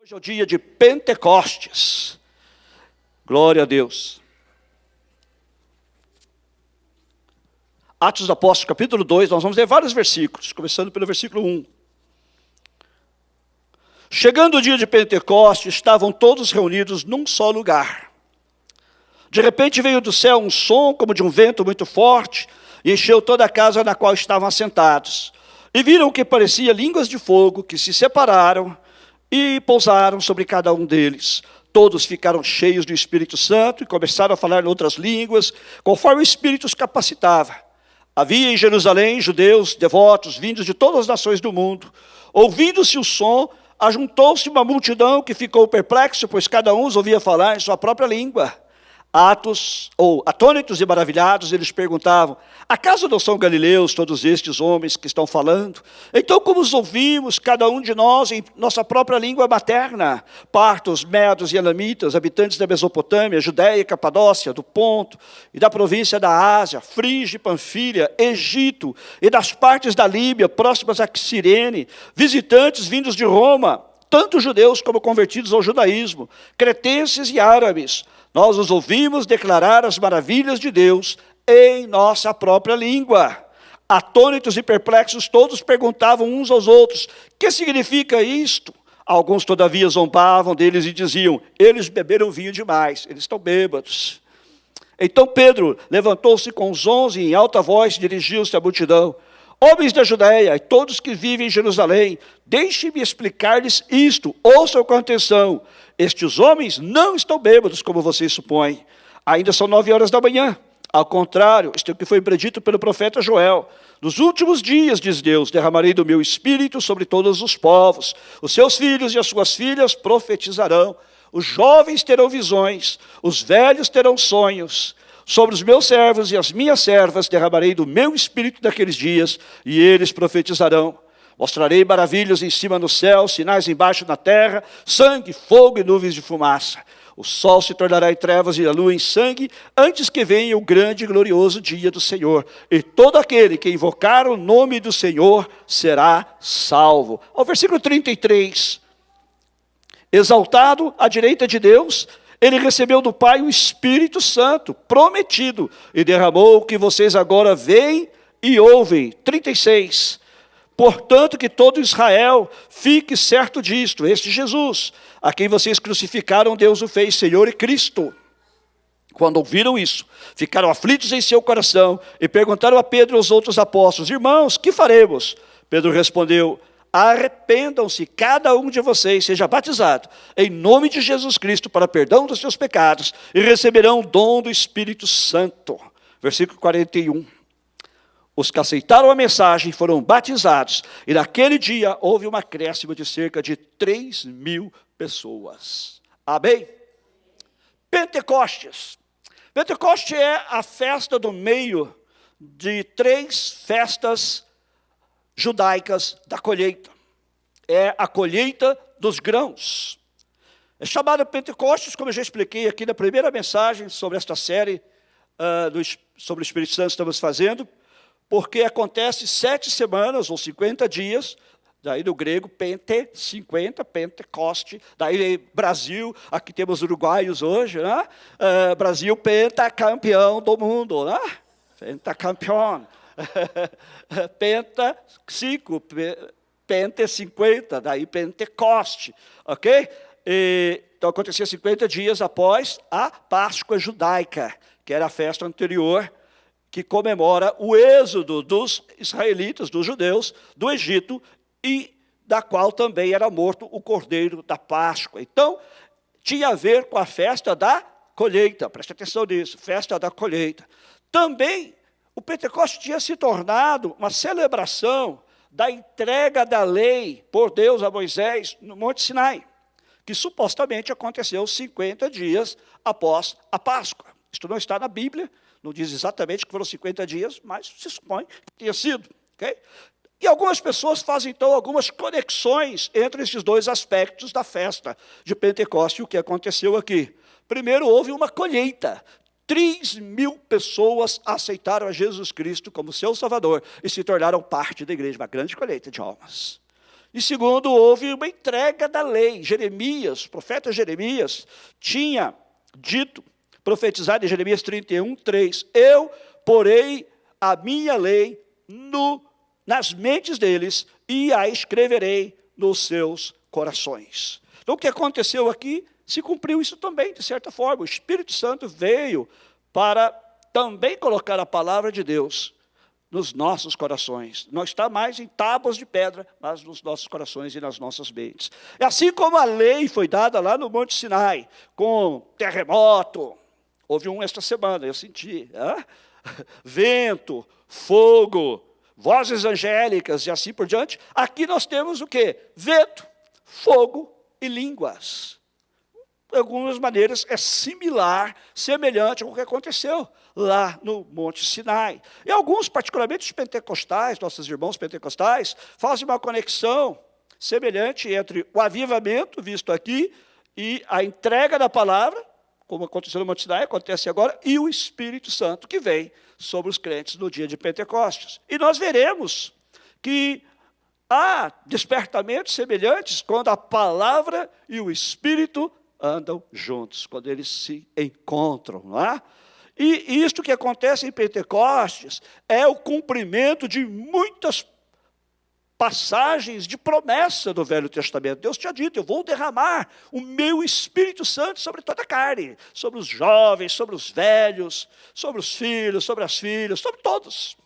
Hoje é o dia de Pentecostes. Glória a Deus. Atos dos Apóstolos, capítulo 2, nós vamos ler vários versículos, começando pelo versículo 1. Chegando o dia de Pentecostes, estavam todos reunidos num só lugar. De repente veio do céu um som como de um vento muito forte, e encheu toda a casa na qual estavam assentados. E viram o que parecia línguas de fogo, que se separaram e pousaram sobre cada um deles. Todos ficaram cheios do Espírito Santo e começaram a falar em outras línguas, conforme o Espírito os capacitava. Havia em Jerusalém judeus devotos, vindos de todas as nações do mundo. Ouvindo-se o som, ajuntou-se uma multidão que ficou perplexa, pois cada um os ouvia falar em sua própria língua. Atônitos e maravilhados, eles perguntavam: acaso não são galileus todos estes homens que estão falando? Então como os ouvimos, cada um de nós, em nossa própria língua materna? Partos, medos e elamitas, habitantes da Mesopotâmia, Judéia e Capadócia, do Ponto e da província da Ásia, Frígia e Panfilha, Egito e das partes da Líbia, próximas a Cirene, visitantes vindos de Roma, tanto judeus como convertidos ao judaísmo, cretenses e árabes. Nós os ouvimos declarar as maravilhas de Deus em nossa própria língua. Atônitos e perplexos, todos perguntavam uns aos outros: que significa isto? Alguns, todavia, zombavam deles e diziam: eles beberam vinho demais, eles estão bêbados. Então Pedro levantou-se com os 11 e em alta voz dirigiu-se à multidão: homens da Judéia e todos que vivem em Jerusalém, deixem-me explicar-lhes isto, ouçam com atenção. Estes homens não estão bêbados, como vocês supõem. Ainda são 9 horas da manhã. Ao contrário, isto é o que foi predito pelo profeta Joel. Nos últimos dias, diz Deus, derramarei do meu espírito sobre todos os povos. Os seus filhos e as suas filhas profetizarão. Os jovens terão visões, os velhos terão sonhos. Sobre os meus servos e as minhas servas derramarei do meu espírito naqueles dias, e eles profetizarão. Mostrarei maravilhas em cima no céu, sinais embaixo na terra, sangue, fogo e nuvens de fumaça. O sol se tornará em trevas e a lua em sangue, antes que venha o grande e glorioso dia do Senhor. E todo aquele que invocar o nome do Senhor será salvo. Ao versículo 33. Exaltado à direita de Deus, ele recebeu do Pai o Espírito Santo, prometido, e derramou o que vocês agora veem e ouvem. 36. Portanto, que todo Israel fique certo disto: este Jesus, a quem vocês crucificaram, Deus o fez Senhor e Cristo. Quando ouviram isso, ficaram aflitos em seu coração e perguntaram a Pedro e aos outros apóstolos: irmãos, que faremos? Pedro respondeu: arrependam-se, cada um de vocês seja batizado em nome de Jesus Cristo para perdão dos seus pecados e receberão o dom do Espírito Santo. Versículo 41. Os que aceitaram a mensagem foram batizados, e naquele dia houve um acréscimo de cerca de 3.000 pessoas. Amém? Pentecostes. Pentecostes é a festa do meio de 3 festas judaicas da colheita. É a colheita dos grãos. É chamada Pentecostes, como eu já expliquei aqui na primeira mensagem sobre esta série sobre o Espírito Santo que estamos fazendo, porque acontece 7 semanas ou 50 dias, daí do grego pente, 50, Pentecoste, daí Brasil, aqui temos uruguaios hoje, né? Brasil pentacampeão do mundo, né? Pentacampeão. Penta 5, Pente 50, daí Pentecoste, ok? Então acontecia 50 dias após a Páscoa judaica, que era a festa anterior, que comemora o êxodo dos israelitas, dos judeus, do Egito, e da qual também era morto o cordeiro da Páscoa. Então, tinha a ver com a festa da colheita, preste atenção nisso, festa da colheita. Também, o Pentecostes tinha se tornado uma celebração da entrega da lei por Deus a Moisés no Monte Sinai, que supostamente aconteceu 50 dias após a Páscoa. Isto não está na Bíblia, não diz exatamente que foram 50 dias, mas se supõe que tenha sido. Okay? E algumas pessoas fazem, então, algumas conexões entre esses dois aspectos da festa de Pentecostes e o que aconteceu aqui. Primeiro, houve uma colheita. 3.000 pessoas aceitaram a Jesus Cristo como seu Salvador e se tornaram parte da igreja, uma grande colheita de almas. E segundo, houve uma entrega da lei. Jeremias, o profeta Jeremias, tinha dito, profetizado em Jeremias 31:3, eu porei a minha lei nas mentes deles e a escreverei nos seus corações. Então, o que aconteceu aqui, se cumpriu isso também, de certa forma. O Espírito Santo veio para também colocar a palavra de Deus nos nossos corações. Não está mais em tábuas de pedra, mas nos nossos corações e nas nossas mentes. É assim como a lei foi dada lá no Monte Sinai, com terremoto. Houve um esta semana, eu senti. Vento, fogo, vozes angélicas e assim por diante. Aqui nós temos o quê? Vento, fogo e línguas. De algumas maneiras é similar, semelhante ao que aconteceu lá no Monte Sinai. E alguns, particularmente os pentecostais, nossos irmãos pentecostais, fazem uma conexão semelhante entre o avivamento visto aqui e a entrega da palavra, como aconteceu no Monte Sinai, acontece agora, e o Espírito Santo que vem sobre os crentes no dia de Pentecostes. E nós veremos que há despertamentos semelhantes quando a palavra e o Espírito andam juntos, quando eles se encontram, não é? E isto que acontece em Pentecostes é o cumprimento de muitas passagens de promessa do Velho Testamento. Deus tinha dito, eu vou derramar o meu Espírito Santo sobre toda a carne, sobre os jovens, sobre os velhos, sobre os filhos, sobre as filhas, sobre todos.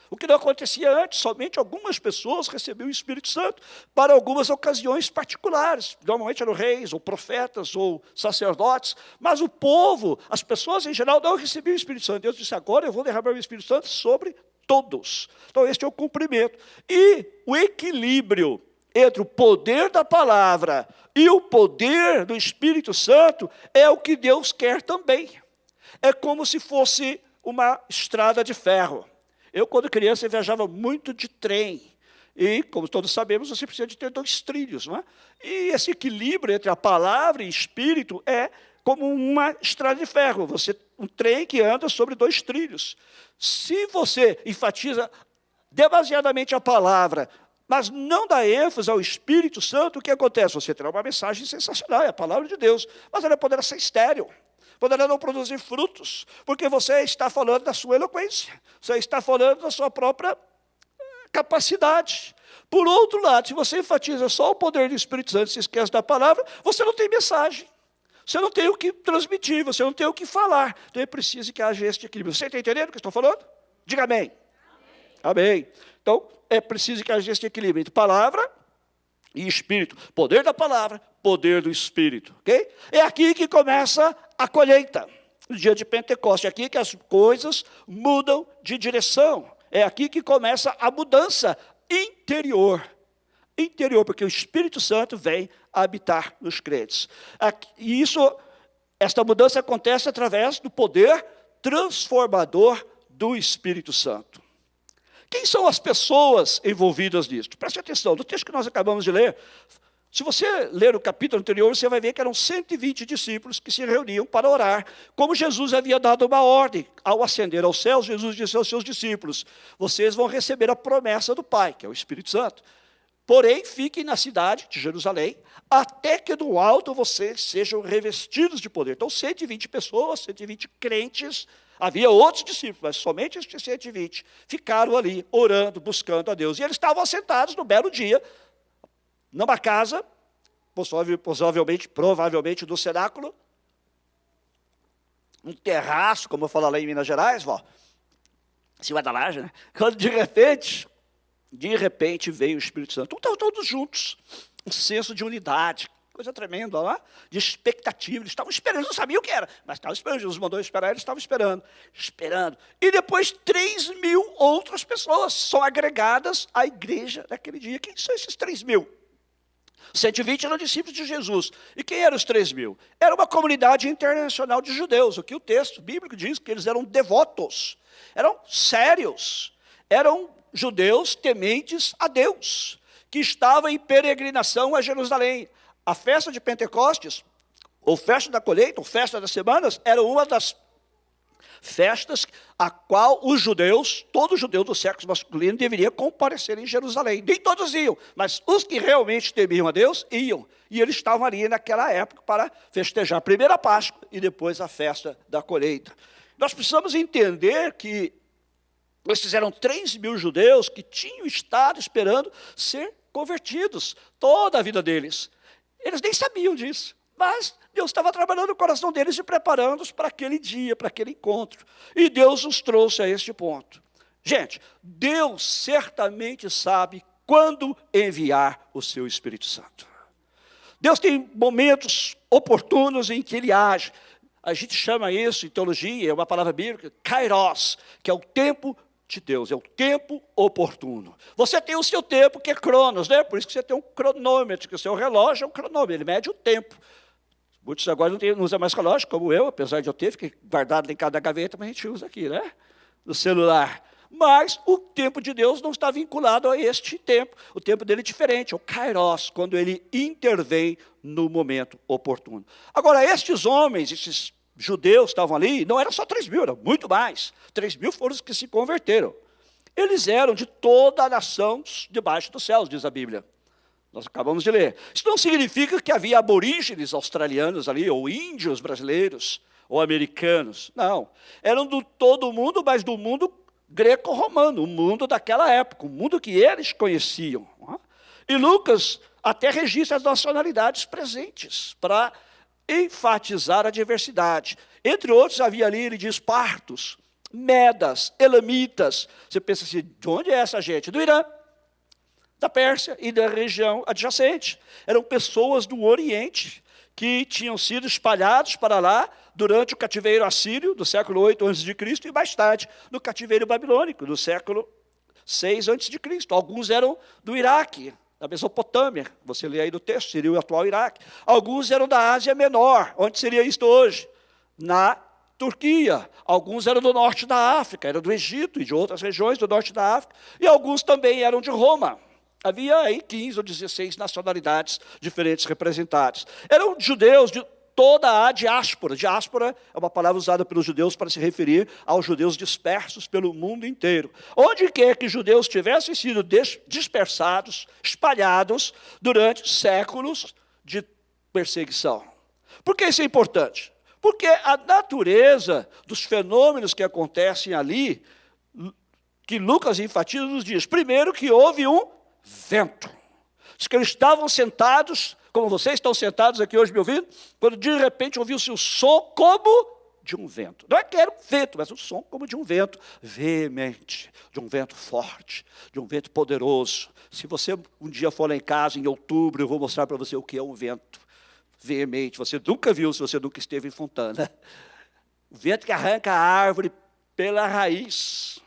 O que não acontecia antes, somente algumas pessoas recebiam o Espírito Santo para algumas ocasiões particulares. Normalmente eram reis, ou profetas, ou sacerdotes. Mas o povo, as pessoas em geral, não recebiam o Espírito Santo. Deus disse, agora eu vou derramar o Espírito Santo sobre todos. Então este é o cumprimento. E o equilíbrio entre o poder da palavra e o poder do Espírito Santo é o que Deus quer também. É como se fosse uma estrada de ferro. Eu, quando criança, viajava muito de trem. E, como todos sabemos, você precisa de ter 2 trilhos. Não é? E esse equilíbrio entre a palavra e espírito é como uma estrada de ferro. Um trem que anda sobre 2 trilhos. Se você enfatiza demasiadamente a palavra, mas não dá ênfase ao Espírito Santo, o que acontece? Você terá uma mensagem sensacional, é a palavra de Deus, mas ela poderá ser estéril. Poderá não produzir frutos, porque você está falando da sua eloquência, você está falando da sua própria capacidade. Por outro lado, se você enfatiza só o poder do Espírito Santo e se esquece da palavra, você não tem mensagem, você não tem o que transmitir, você não tem o que falar. Então é preciso que haja este equilíbrio. Você está entendendo o que eu estou falando? Diga amém. Amém. Então é preciso que haja este equilíbrio entre palavra e Espírito. Poder da palavra, poder do Espírito. Okay? É aqui que começa a colheita. No dia de Pentecostes. É aqui que as coisas mudam de direção. É aqui que começa a mudança interior. Interior, porque o Espírito Santo vem habitar nos crentes. E esta mudança acontece através do poder transformador do Espírito Santo. Quem são as pessoas envolvidas nisso? Preste atenção, no texto que nós acabamos de ler, se você ler o capítulo anterior, você vai ver que eram 120 discípulos que se reuniam para orar. Como Jesus havia dado uma ordem, ao ascender aos céus, Jesus disse aos seus discípulos, vocês vão receber a promessa do Pai, que é o Espírito Santo. Porém, fiquem na cidade de Jerusalém, até que do alto vocês sejam revestidos de poder. Então, 120 pessoas, 120 crentes. Havia outros discípulos, mas somente estes 120 ficaram ali, orando, buscando a Deus. E eles estavam assentados no belo dia, numa casa, provavelmente do cenáculo, um terraço, como eu falo lá em Minas Gerais, em cima da laje, né? Quando de repente veio o Espírito Santo. Então, estavam todos juntos, um senso de unidade, coisa tremenda, lá, de expectativa. Eles estavam esperando, eles não sabiam o que era, mas estavam esperando. Jesus mandou esperar, eles estavam esperando. E depois 3.000 outras pessoas são agregadas à igreja naquele dia. Quem são esses 3.000? 120 eram discípulos de Jesus. E quem eram os 3.000? Era uma comunidade internacional de judeus. O que o texto bíblico diz que eles eram devotos, eram sérios, eram judeus tementes a Deus, que estavam em peregrinação a Jerusalém. A festa de Pentecostes, ou festa da colheita, ou festa das semanas, era uma das Festas a qual os judeus, todo judeu do sexo masculino deveria comparecer em Jerusalém. Nem todos iam, mas os que realmente temiam a Deus iam. E eles estavam ali naquela época para festejar primeiro a Páscoa e depois a festa da colheita. Nós precisamos entender que esses eram 3.000 judeus que tinham estado esperando ser convertidos toda a vida deles. Eles nem sabiam disso, mas Deus estava trabalhando no coração deles e preparando-os para aquele dia, para aquele encontro. E Deus os trouxe a este ponto. Gente, Deus certamente sabe quando enviar o seu Espírito Santo. Deus tem momentos oportunos em que Ele age. A gente chama isso, em teologia, é uma palavra bíblica, kairos, que é o tempo de Deus, é o tempo oportuno. Você tem o seu tempo, que é cronos, né? Por isso que você tem um cronômetro, que o seu relógio é um cronômetro, ele mede o tempo. Muitos agora não usam mais relógio, como eu, apesar de eu ter, fiquei guardado em cada gaveta, mas a gente usa aqui, né? No celular. Mas o tempo de Deus não está vinculado a este tempo. O tempo dele é diferente, é o kairos, quando ele intervém no momento oportuno. Agora, estes homens, esses judeus estavam ali, não eram só 3.000, eram muito mais. 3.000 foram os que se converteram. Eles eram de toda a nação debaixo dos céus, diz a Bíblia. Nós acabamos de ler. Isso não significa que havia aborígenes australianos ali, ou índios brasileiros, ou americanos. Não. Eram de todo o mundo, mas do mundo greco-romano, o mundo daquela época, o mundo que eles conheciam. E Lucas até registra as nacionalidades presentes, para enfatizar a diversidade. Entre outros, havia ali, ele diz, partos, medas, elamitas. Você pensa assim, de onde é essa gente? Do Irã, da Pérsia e da região adjacente. Eram pessoas do Oriente que tinham sido espalhados para lá durante o cativeiro assírio do século 8 a.C. e mais tarde no cativeiro babilônico do século 6 a.C. Alguns eram do Iraque, da Mesopotâmia, você lê aí do texto, seria o atual Iraque. Alguns eram da Ásia Menor, onde seria isto hoje? Na Turquia. Alguns eram do norte da África, eram do Egito e de outras regiões do norte da África. E alguns também eram de Roma. Havia aí 15 ou 16 nacionalidades diferentes representadas. Eram judeus de toda a diáspora. Diáspora é uma palavra usada pelos judeus para se referir aos judeus dispersos pelo mundo inteiro. Onde quer que judeus tivessem sido dispersados, espalhados, durante séculos de perseguição. Por que isso é importante? Porque a natureza dos fenômenos que acontecem ali, que Lucas enfatiza nos dias, primeiro que houve um vento. Diz que eles estavam sentados, como vocês estão sentados aqui hoje me ouvindo, quando de repente ouviu-se o som como de um vento. Não é que era um vento, mas um som como de um vento veemente, de um vento forte, de um vento poderoso. Se você um dia for lá em casa, em outubro, eu vou mostrar para você o que é um vento veemente. Você nunca viu se você nunca esteve em Fontana. O vento que arranca a árvore pela raiz.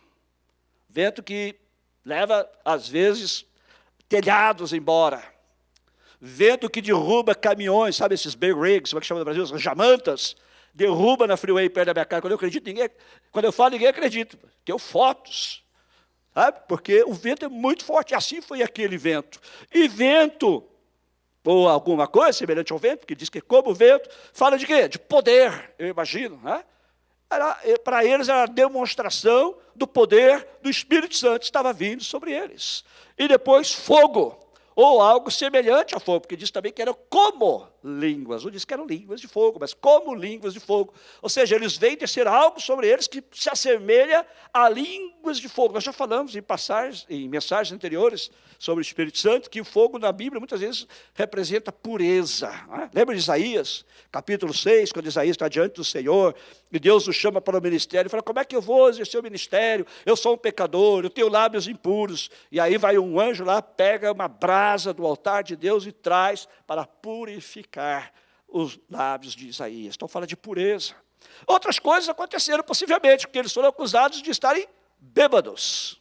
Vento que leva, às vezes, telhados embora. Vento que derruba caminhões, sabe esses big rigs, como é que chama no Brasil? As jamantas, derruba na freeway perto da minha casa. Quando eu falo, ninguém acredita. Tenho fotos, sabe? Porque o vento é muito forte, assim foi aquele vento. E vento, ou alguma coisa semelhante ao vento, porque diz que como o vento, fala de quê? De poder, eu imagino, né? Para eles era a demonstração do poder do Espírito Santo que estava vindo sobre eles. E depois fogo, ou algo semelhante a fogo, porque diz também que eram como línguas. Não diz que eram línguas de fogo, mas como línguas de fogo. Ou seja, eles veem descer algo sobre eles que se assemelha a línguas de fogo. Nós já falamos em mensagens anteriores sobre o Espírito Santo, que o fogo na Bíblia muitas vezes representa pureza. Né? Lembra de Isaías, capítulo 6, quando Isaías está diante do Senhor, e Deus o chama para o ministério, e fala, como é que eu vou exercer o ministério? Eu sou um pecador, eu tenho lábios impuros. E aí vai um anjo lá, pega uma brasa do altar de Deus e traz para purificar os lábios de Isaías. Então fala de pureza. Outras coisas aconteceram possivelmente, porque eles foram acusados de estarem bêbados.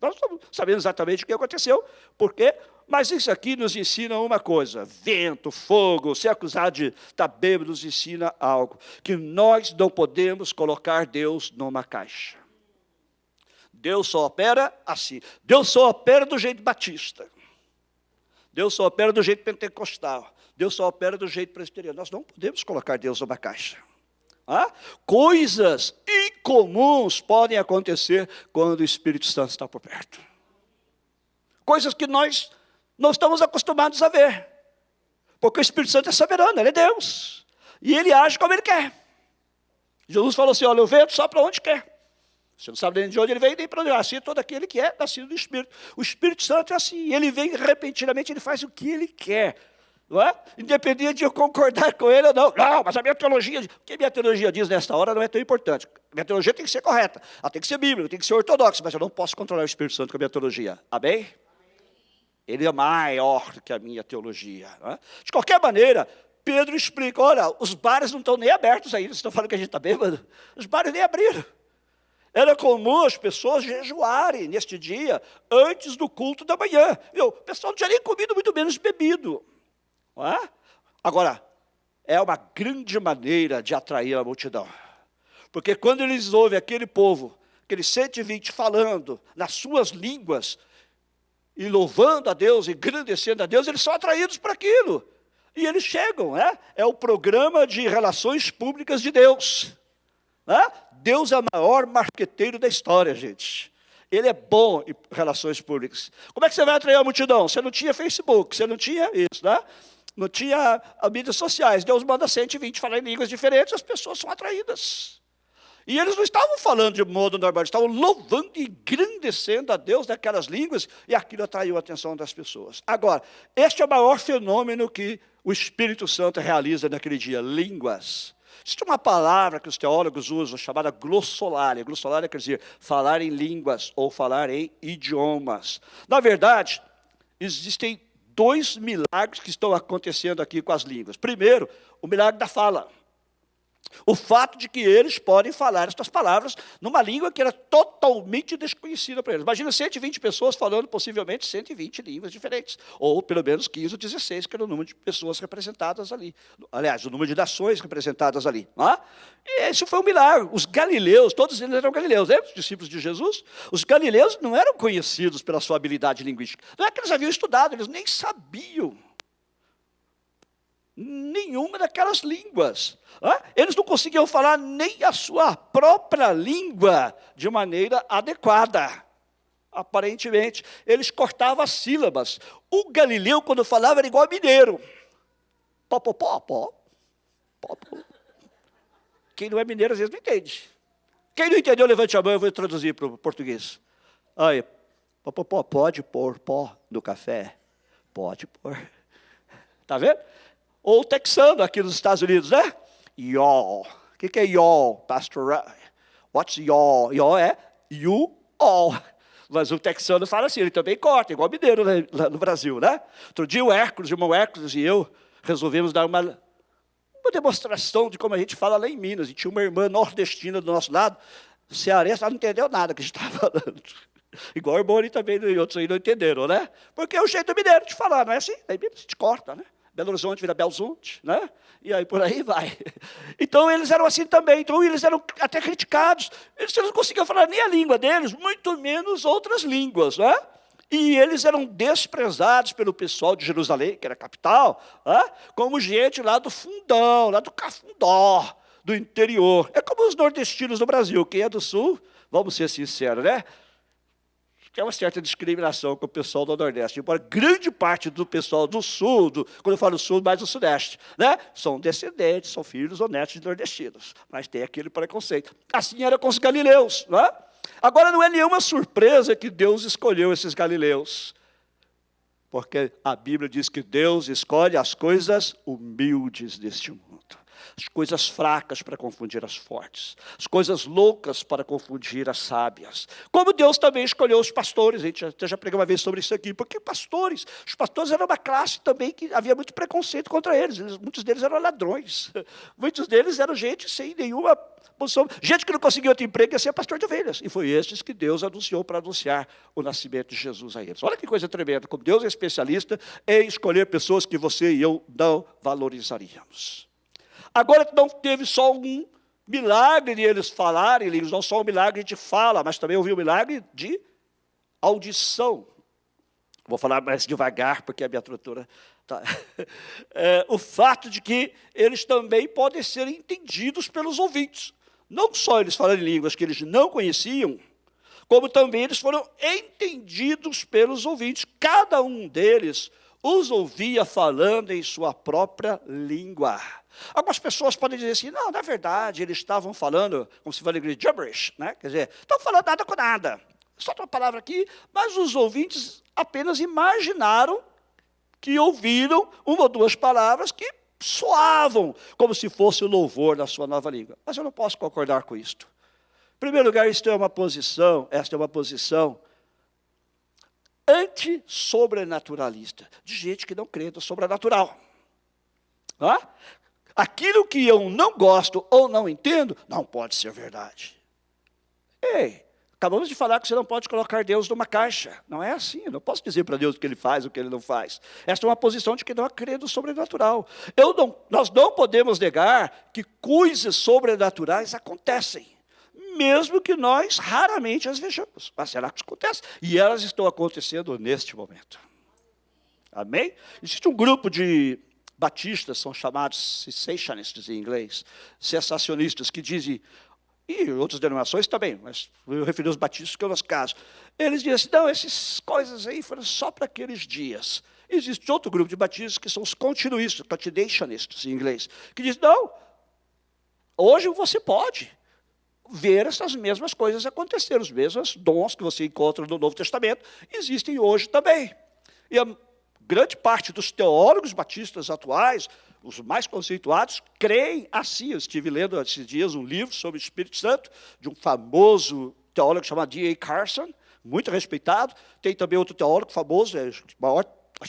Nós não sabemos exatamente o que aconteceu, por quê? Mas isso aqui nos ensina uma coisa: vento, fogo, ser acusado de estar bêbado nos ensina algo, que nós não podemos colocar Deus numa caixa. Deus só opera assim. Deus só opera do jeito batista. Deus só opera do jeito pentecostal. Deus só opera do jeito presbiteriano. Nós não podemos colocar Deus numa caixa. Coisas incomuns podem acontecer quando o Espírito Santo está por perto. Coisas que nós não estamos acostumados a ver. Porque o Espírito Santo é soberano, ele é Deus. E ele age como ele quer. Jesus falou assim, olha, o vento sopra onde quer. Você não sabe nem de onde ele vem, nem para onde ele. Assim todo aquele que é nascido do Espírito. O Espírito Santo é assim, ele vem repentinamente, ele faz o que ele quer. Não é? Independente de eu concordar com ele ou não. Não, mas a minha teologia, o que a minha teologia diz nesta hora não é tão importante. A minha teologia tem que ser correta, ela tem que ser bíblica, tem que ser ortodoxa, mas eu não posso controlar o Espírito Santo com a minha teologia. Amém? Ele é maior do que a minha teologia. Não é? De qualquer maneira, Pedro explica, olha, os bares não estão nem abertos ainda, vocês estão falando que a gente está bêbado? Os bares nem abriram. Era comum as pessoas jejuarem neste dia, antes do culto da manhã. O pessoal não tinha nem comido, muito menos bebido. Não é? Agora, é uma grande maneira de atrair a multidão. Porque quando eles ouvem aquele povo, aqueles 120 falando nas suas línguas, e louvando a Deus, engrandecendo a Deus, eles são atraídos para aquilo. E eles chegam, é o programa de relações públicas de Deus. Deus é o maior marqueteiro da história, gente. Ele é bom em relações públicas. Como é que você vai atrair a multidão? Você não tinha Facebook, você não tinha isso, não tinha as mídias sociais. Deus manda 120 falar em línguas diferentes, as pessoas são atraídas. E eles não estavam falando de modo normal, eles estavam louvando e engrandecendo a Deus naquelas línguas, e aquilo atraiu a atenção das pessoas. Agora, este é o maior fenômeno que o Espírito Santo realiza naquele dia, línguas. Existe uma palavra que os teólogos usam, chamada glossolalia. Glossolalia quer dizer falar em línguas ou falar em idiomas. Na verdade, existem 2 milagres que estão acontecendo aqui com as línguas. Primeiro, o milagre da fala. O fato de que eles podem falar estas palavras numa língua que era totalmente desconhecida para eles. Imagina 120 pessoas falando possivelmente 120 línguas diferentes. Ou pelo menos 15 ou 16, que era o número de pessoas representadas ali. Aliás, o número de nações representadas ali. E esse foi um milagre. Os galileus, todos eles eram galileus. Lembra os discípulos de Jesus? Os galileus não eram conhecidos pela sua habilidade linguística. Não é que eles haviam estudado, eles nem sabiam nenhuma daquelas línguas. Eles não conseguiam falar nem a sua própria língua de maneira adequada. Aparentemente, eles cortavam as sílabas. O galileu, quando falava, era igual a mineiro. Pó, pó, pó, pó. Pó, pó. Quem não é mineiro, às vezes, não entende. Quem não entendeu, levante a mão, eu vou traduzir para o português. Aí, pó, pó, pó, pode pôr pó no café? Pode pôr. Está vendo? Ou o texano aqui nos Estados Unidos, né? Y'all. O que é y'all, pastor? What's y'all? Y'all é you all. Mas o texano fala assim, ele também corta, igual mineiro lá no Brasil, né? Outro dia o irmão Hércules e eu resolvemos dar uma demonstração de como a gente fala lá em Minas. E tinha uma irmã nordestina do nosso lado, cearense, ela não entendeu nada que a gente estava falando. Igual o irmão ali também, e outros aí não entenderam, né? Porque é o jeito mineiro de falar, não é assim? Aí a gente corta, né? Belo Horizonte vira Belzonte, né? E aí por aí vai. Então eles eram assim também, então eles eram até criticados. Eles não conseguiam falar nem a língua deles, muito menos outras línguas, né? E eles eram desprezados pelo pessoal de Jerusalém, que era a capital, como gente lá do fundão, lá do Cafundó, do interior. É como os nordestinos do Brasil, quem é do sul, vamos ser sinceros, né? Tem uma certa discriminação com o pessoal do Nordeste, embora grande parte do pessoal do Sul, quando eu falo Sul, mais do Sudeste, né? São descendentes, são filhos honestos de nordestinos, mas tem aquele preconceito. Assim era com os galileus, não é? Agora, não é nenhuma surpresa que Deus escolheu esses galileus, porque a Bíblia diz que Deus escolhe as coisas humildes deste mundo. As coisas fracas para confundir as fortes. As coisas loucas para confundir as sábias. Como Deus também escolheu os pastores. A gente já pregou uma vez sobre isso aqui. Porque os pastores eram uma classe também que havia muito preconceito contra eles. Muitos deles eram ladrões. Muitos deles eram gente sem nenhuma posição. Gente que não conseguia outro emprego ia ser pastor de ovelhas. E foi estes que Deus anunciou para anunciar o nascimento de Jesus a eles. Olha que coisa tremenda. Como Deus é especialista em escolher pessoas que você e eu não valorizaríamos. Agora não teve só um milagre de eles falarem, não só um milagre de fala, mas também houve um milagre de audição. Vou falar mais devagar, porque a minha tradutora Tá. O fato de que eles também podem ser entendidos pelos ouvintes. Não só eles falando em línguas que eles não conheciam, como também eles foram entendidos pelos ouvintes. Cada um deles os ouvia falando em sua própria língua. Algumas pessoas podem dizer assim, não, na verdade, eles estavam falando, como se fala em inglês, gibberish, né? Quer dizer, estão falando nada com nada. Só uma palavra aqui, mas os ouvintes apenas imaginaram que ouviram uma ou duas palavras que soavam como se fosse o louvor da sua nova língua. Mas eu não posso concordar com isto. Em primeiro lugar, esta é uma posição anti-sobrenaturalista, de gente que não crê no sobrenatural. Aquilo que eu não gosto ou não entendo, não pode ser verdade. Ei, acabamos de falar que você não pode colocar Deus numa caixa. Não é assim, eu não posso dizer para Deus o que Ele faz, o que Ele não faz. Esta é uma posição de que não crê no sobrenatural. Nós não podemos negar que coisas sobrenaturais acontecem, mesmo que nós raramente as vejamos. Mas será que isso acontece? E elas estão acontecendo neste momento. Amém? Existe um grupo de batistas, são chamados cessationistas em inglês, cessacionistas, que dizem, e outras denominações também, mas eu referi aos batistas que é o nosso caso. Eles dizem assim, não, essas coisas aí foram só para aqueles dias. Existe outro grupo de batistas que são os continuistas, continuationistas em inglês, que dizem, não, hoje você pode ver essas mesmas coisas acontecer, os mesmos dons que você encontra no Novo Testamento, existem hoje também. E a grande parte dos teólogos batistas atuais, os mais conceituados, creem assim. Eu estive lendo esses dias um livro sobre o Espírito Santo, de um famoso teólogo chamado D.A. Carson, muito respeitado. Tem também outro teólogo famoso, acho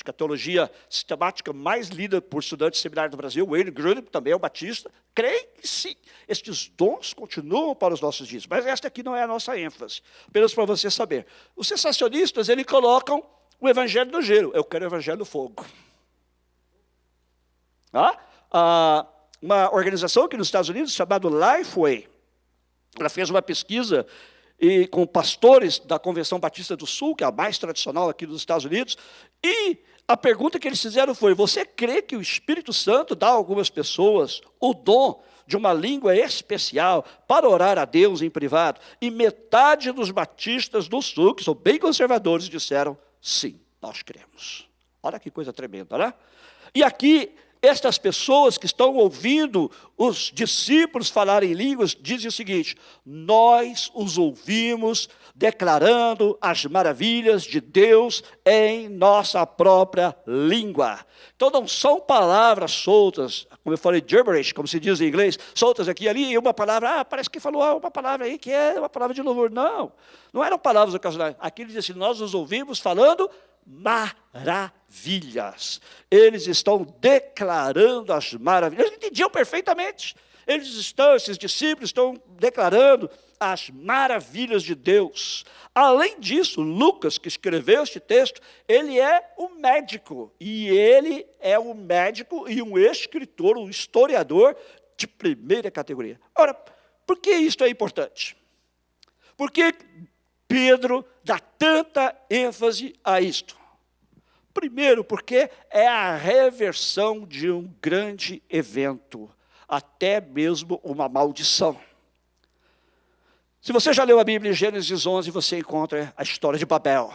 que a teologia sistemática mais lida por estudantes de seminário do Brasil, Wayne Grudem, também é um batista, creem que sim, estes dons continuam para os nossos dias. Mas esta aqui não é a nossa ênfase, apenas para você saber. Os sensacionistas, eles colocam o evangelho no gelo, eu quero o evangelho no fogo. Uma organização aqui nos Estados Unidos, chamada Lifeway, ela fez uma pesquisa com pastores da Convenção Batista do Sul, que é a mais tradicional aqui nos Estados Unidos, e a pergunta que eles fizeram foi, você crê que o Espírito Santo dá a algumas pessoas o dom de uma língua especial para orar a Deus em privado? E metade dos batistas do Sul, que são bem conservadores, disseram, sim, nós cremos. Olha que coisa tremenda, né? E aqui, estas pessoas que estão ouvindo os discípulos falarem em línguas, dizem o seguinte, nós os ouvimos declarando as maravilhas de Deus em nossa própria língua. Então não são palavras soltas, como eu falei, gibberish, como se diz em inglês, soltas aqui e ali, e uma palavra, parece que falou uma palavra aí que é uma palavra de louvor. Não eram palavras ocasionais. Aqui ele diz assim, nós os ouvimos falando maravilhas. Eles estão declarando as maravilhas. Eles entendiam perfeitamente. Esses discípulos estão declarando as maravilhas de Deus. Além disso, Lucas, que escreveu este texto, ele é um médico. E ele é um médico e um escritor, um historiador de primeira categoria. Ora, por que isto é importante? Por que Pedro dá tanta ênfase a isto? Primeiro, porque é a reversão de um grande evento, até mesmo uma maldição. Se você já leu a Bíblia em Gênesis 11, você encontra a história de Babel.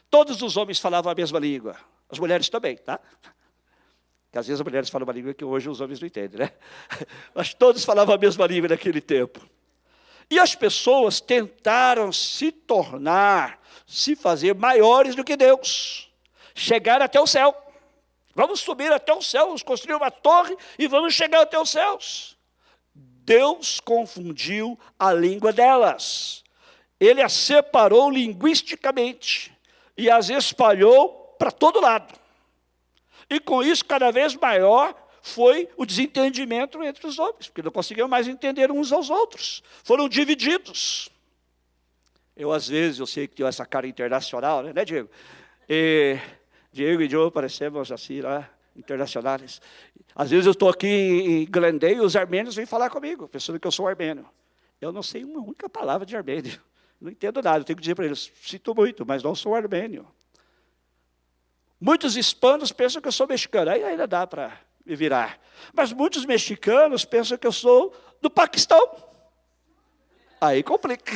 Todos os homens falavam a mesma língua, as mulheres também, tá? Porque às vezes as mulheres falam uma língua que hoje os homens não entendem, né? Mas todos falavam a mesma língua naquele tempo. E as pessoas tentaram se fazer maiores do que Deus. Chegar até o céu. Vamos subir até o céu, vamos construir uma torre e vamos chegar até os céus. Deus confundiu a língua delas. Ele as separou linguisticamente e as espalhou para todo lado. E com isso, cada vez maior foi o desentendimento entre os homens, porque não conseguiam mais entender uns aos outros. Foram divididos. Às vezes, eu sei que tenho essa cara internacional, né, Diego? Diego e eu parecemos assim, lá, internacionais. Às vezes eu estou aqui em Glendale e os armênios vêm falar comigo, pensando que eu sou armênio. Eu não sei uma única palavra de armênio. Não entendo nada, eu tenho que dizer para eles, sinto muito, mas não sou armênio. Muitos hispanos pensam que eu sou mexicano, aí ainda dá para me virar. Mas muitos mexicanos pensam que eu sou do Paquistão. Aí complica.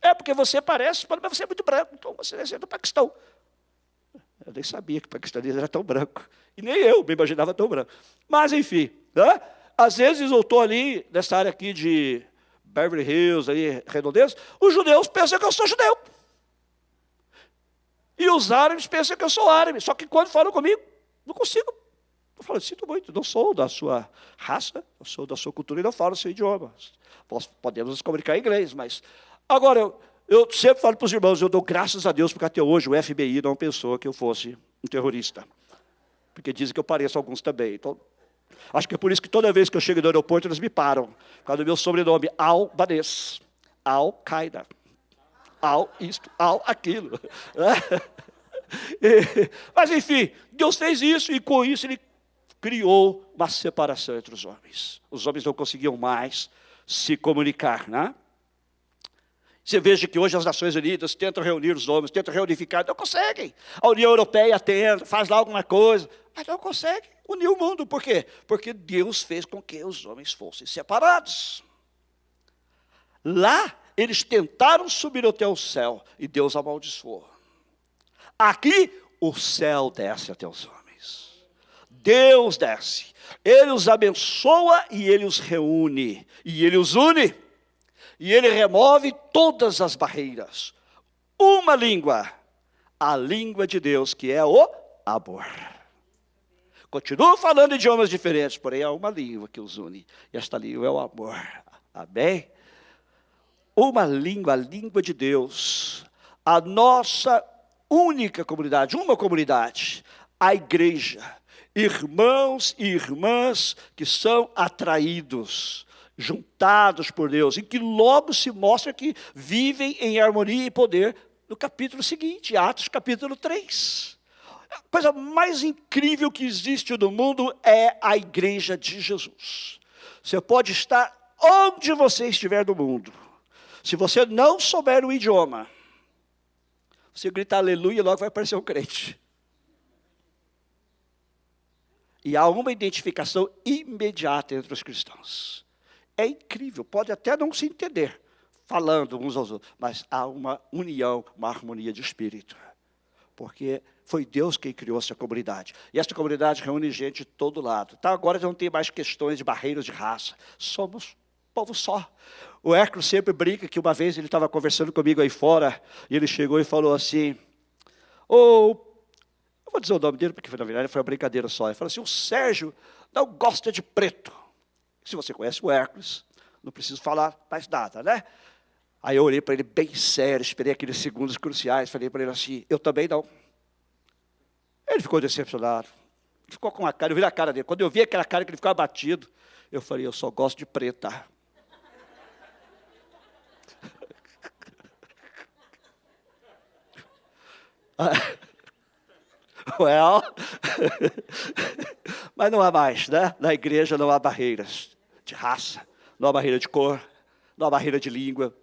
É porque você parece, mas você é muito branco, então você é do Paquistão. Eu nem sabia que o paquistanês era tão branco. E nem eu me imaginava tão branco. Mas, enfim, né? Às vezes eu estou ali, nessa área aqui de Beverly Hills, aí, Redondezas, os judeus pensam que eu sou judeu. E os árabes pensam que eu sou árabe. Só que quando falam comigo, não consigo. Eu falo, sinto muito, não sou da sua raça, eu sou da sua cultura e não falo o seu idioma. Podemos nos comunicar em inglês, mas... Agora, eu sempre falo para os irmãos, eu dou graças a Deus, porque até hoje o FBI não pensou que eu fosse um terrorista. Porque dizem que eu pareço alguns também. Então, acho que é por isso que toda vez que eu chego no aeroporto, eles me param. Por causa do meu sobrenome, Al-Banês. Al-Qaeda. Al isto, al aquilo. Mas, enfim, Deus fez isso e com isso Ele criou uma separação entre os homens. Os homens não conseguiam mais se comunicar, né? Você veja que hoje as Nações Unidas tentam reunir os homens, tentam reunificar, não conseguem. A União Europeia tenta, faz lá alguma coisa, mas não consegue unir o mundo. Por quê? Porque Deus fez com que os homens fossem separados. Lá, eles tentaram subir até o céu e Deus amaldiçoou. Aqui, o céu desce até os homens. Deus desce. Ele os abençoa e Ele os reúne. E Ele os une. E Ele remove todas as barreiras. Uma língua. A língua de Deus, que é o amor. Continuam falando idiomas diferentes, porém há uma língua que os une. E esta língua é o amor. Amém? Uma língua, a língua de Deus. A nossa única comunidade, uma comunidade, a igreja. Irmãos e irmãs que são atraídos, juntados por Deus, e que logo se mostra que vivem em harmonia e poder no capítulo seguinte, Atos capítulo 3. A coisa mais incrível que existe no mundo é a igreja de Jesus. Você pode estar onde você estiver no mundo. Se você não souber o idioma, você grita aleluia, logo vai aparecer um crente. E há uma identificação imediata entre os cristãos. É incrível, pode até não se entender, falando uns aos outros, mas há uma união, uma harmonia de espírito. Porque foi Deus quem criou essa comunidade. E essa comunidade reúne gente de todo lado. Então agora não tem mais questões de barreiras de raça. Somos povo só. O Hércules sempre brinca que uma vez ele estava conversando comigo aí fora, e ele chegou e falou assim, eu vou dizer o nome dele, porque na verdade foi uma brincadeira só. Ele falou assim, o Sérgio não gosta de preto. Se você conhece o Hércules, não preciso falar mais nada, né? Aí eu olhei para ele bem sério, esperei aqueles segundos cruciais, falei para ele assim, eu também não. Ele ficou decepcionado, ficou com a cara, eu vi a cara dele. Quando eu vi aquela cara que ele ficou abatido, eu falei, eu só gosto de preta. Well, mas não há mais, né? Na igreja não há barreiras de raça, não há barreira de cor, não há barreira de língua,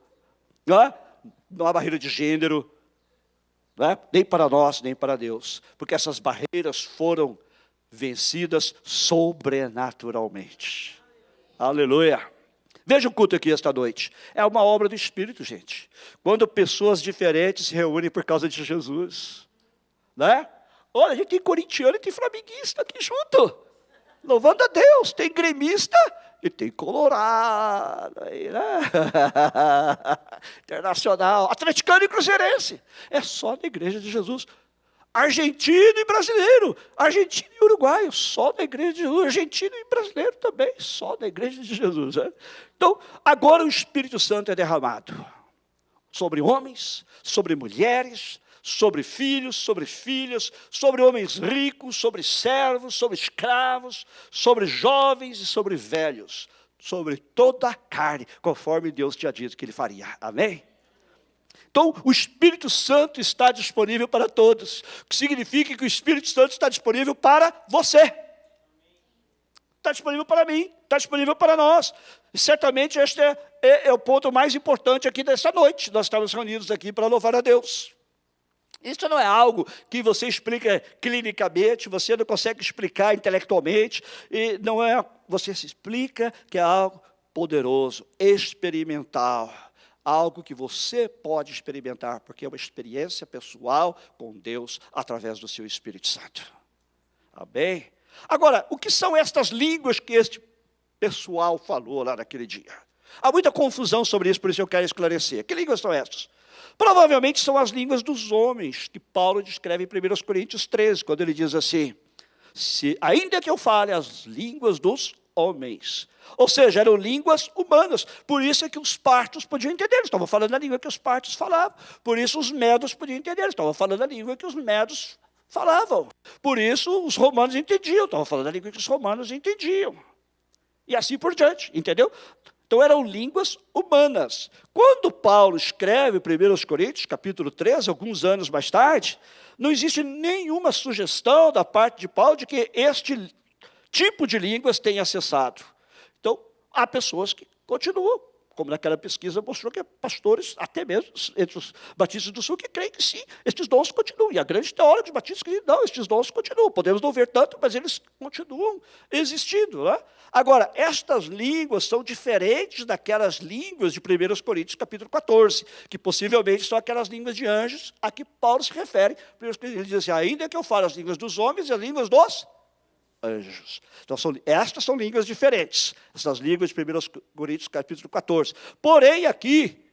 não há barreira de gênero, né? Nem para nós, nem para Deus, porque essas barreiras foram vencidas sobrenaturalmente. Aleluia! Veja o culto aqui esta noite. É uma obra do Espírito, gente. Quando pessoas diferentes se reúnem por causa de Jesus, né? Olha, a gente tem corintiano e tem flamenguista aqui junto. Louvando a Deus. Tem gremista e tem colorado. Aí, né? Internacional. Atleticano e cruzeirense. É só na igreja de Jesus. Argentino e brasileiro. Argentino e uruguaio. Só na igreja de Jesus. Argentino e brasileiro também. Só na igreja de Jesus. Né? Então, agora o Espírito Santo é derramado. Sobre homens, sobre mulheres, sobre filhos, sobre filhas, sobre homens ricos, sobre servos, sobre escravos, sobre jovens e sobre velhos, sobre toda a carne, conforme Deus tinha dito que Ele faria. Amém? Então, o Espírito Santo está disponível para todos, o que significa que o Espírito Santo está disponível para você. Está disponível para mim, está disponível para nós. E certamente este é o ponto mais importante aqui dessa noite. Nós estamos reunidos aqui para louvar a Deus. Isso não é algo que você explica clinicamente, você não consegue explicar intelectualmente, e não é, você se explica que é algo poderoso, experimental, algo que você pode experimentar, porque é uma experiência pessoal com Deus através do seu Espírito Santo. Amém? Agora, o que são estas línguas que este pessoal falou lá naquele dia? Há muita confusão sobre isso, por isso eu quero esclarecer. Que línguas são estas? Provavelmente são as línguas dos homens, que Paulo descreve em 1 Coríntios 13, quando ele diz assim, ainda que eu fale as línguas dos homens. Ou seja, eram línguas humanas. Por isso é que os partos podiam entender. Eles estavam falando a língua que os partos falavam. Por isso os medos podiam entender. Eles estavam falando a língua que os medos falavam. Por isso os romanos entendiam. Estavam falando a língua que os romanos entendiam. E assim por diante, entendeu? Então eram línguas humanas. Quando Paulo escreve 1 Coríntios, capítulo 13, alguns anos mais tarde, não existe nenhuma sugestão da parte de Paulo de que este tipo de línguas tenha cessado. Então, há pessoas que continuam, como naquela pesquisa mostrou que pastores, até mesmo entre os batistas do sul, que creem que sim, estes dons continuam. E a grande teórica dos batistas que dizem, não, estes dons continuam. Podemos não ver tanto, mas eles continuam existindo. Né? Agora, estas línguas são diferentes daquelas línguas de 1 Coríntios, capítulo 14, que possivelmente são aquelas línguas de anjos a que Paulo se refere. Ele diz assim, ainda que eu fale as línguas dos homens e as línguas dos anjos. Então, estas são línguas diferentes. Essas línguas de 1 Coríntios, capítulo 14. Porém, aqui,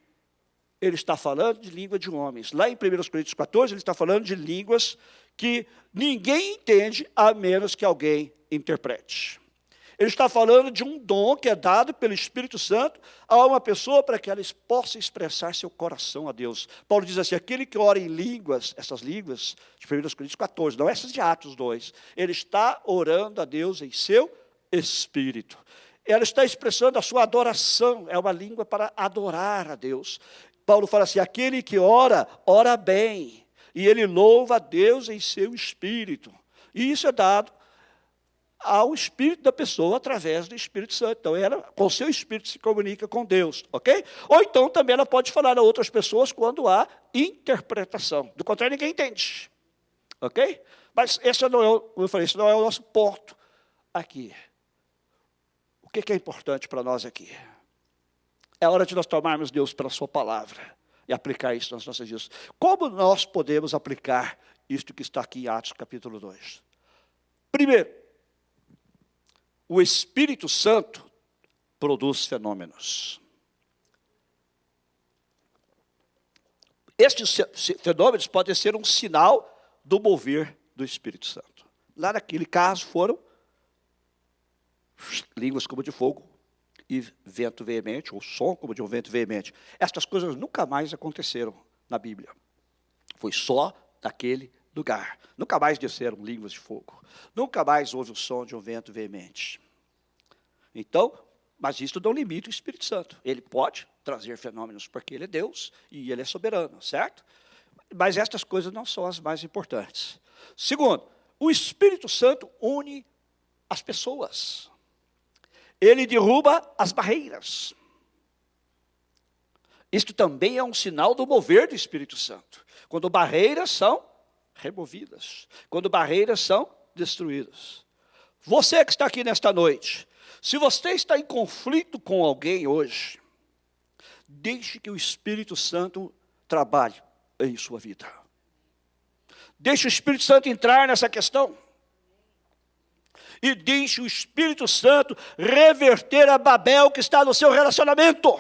ele está falando de língua de homens. Lá em 1 Coríntios 14, ele está falando de línguas que ninguém entende, a menos que alguém interprete. Ele está falando de um dom que é dado pelo Espírito Santo a uma pessoa para que ela possa expressar seu coração a Deus. Paulo diz assim, aquele que ora em línguas, essas línguas de 1 Coríntios 14, não essas de Atos 2, ele está orando a Deus em seu espírito. Ela está expressando a sua adoração, é uma língua para adorar a Deus. Paulo fala assim, aquele que ora, ora bem, e ele louva a Deus em seu espírito. E isso é dado ao espírito da pessoa através do Espírito Santo. Então, ela, com o seu espírito, se comunica com Deus, ok? Ou então, também ela pode falar a outras pessoas quando há interpretação. Do contrário, ninguém entende, ok? Mas esse não é, como eu falei, esse não é o nosso ponto aqui. O que é importante para nós aqui? É hora de nós tomarmos Deus pela sua palavra e aplicar isso nas nossas vidas. Como nós podemos aplicar isto que está aqui em Atos capítulo 2? Primeiro, o Espírito Santo produz fenômenos. Estes fenômenos podem ser um sinal do mover do Espírito Santo. Lá naquele caso foram línguas como de fogo e vento veemente, ou som como de um vento veemente. Estas coisas nunca mais aconteceram na Bíblia. Foi só naquele lugar. Nunca mais desceram línguas de fogo. Nunca mais houve o som de um vento veemente. Então, mas isso não limita o Espírito Santo. Ele pode trazer fenômenos, porque ele é Deus e ele é soberano, certo? Mas estas coisas não são as mais importantes. Segundo, o Espírito Santo une as pessoas. Ele derruba as barreiras. Isto também é um sinal do mover do Espírito Santo. Quando barreiras são removidas. Quando barreiras são destruídas. Você que está aqui nesta noite, se você está em conflito com alguém hoje, deixe que o Espírito Santo trabalhe em sua vida. Deixe o Espírito Santo entrar nessa questão. E deixe o Espírito Santo reverter a Babel que está no seu relacionamento.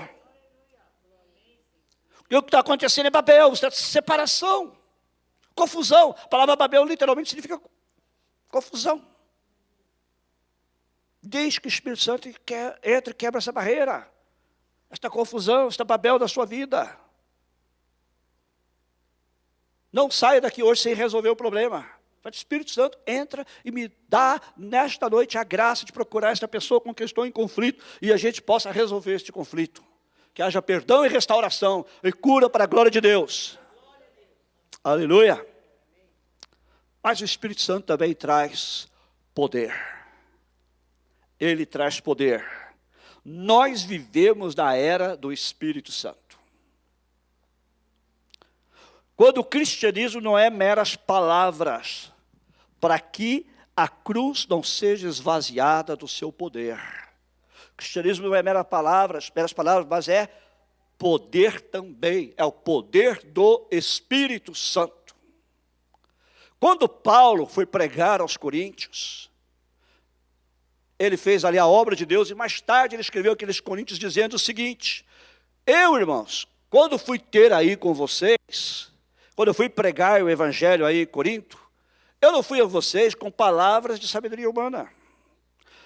E o que está acontecendo é Babel, separação, confusão. A palavra Babel literalmente significa confusão. Deixe que o Espírito Santo entre e quebra essa barreira, esta confusão, esta Babel da sua vida. Não saia daqui hoje sem resolver o problema. O Espírito Santo entra e me dá nesta noite a graça de procurar esta pessoa com quem estou em conflito e a gente possa resolver este conflito. Que haja perdão e restauração e cura para a glória de Deus. Aleluia. Mas o Espírito Santo também traz poder. Ele traz poder. Nós vivemos na era do Espírito Santo. Quando o cristianismo não é meras palavras, para que a cruz não seja esvaziada do seu poder. O cristianismo não é meras palavras, mas é poder também, é o poder do Espírito Santo. Quando Paulo foi pregar aos coríntios, ele fez ali a obra de Deus, e mais tarde ele escreveu aqueles coríntios dizendo o seguinte: eu, irmãos, quando fui ter aí com vocês, quando eu fui pregar o evangelho aí em Corinto, eu não fui a vocês com palavras de sabedoria humana.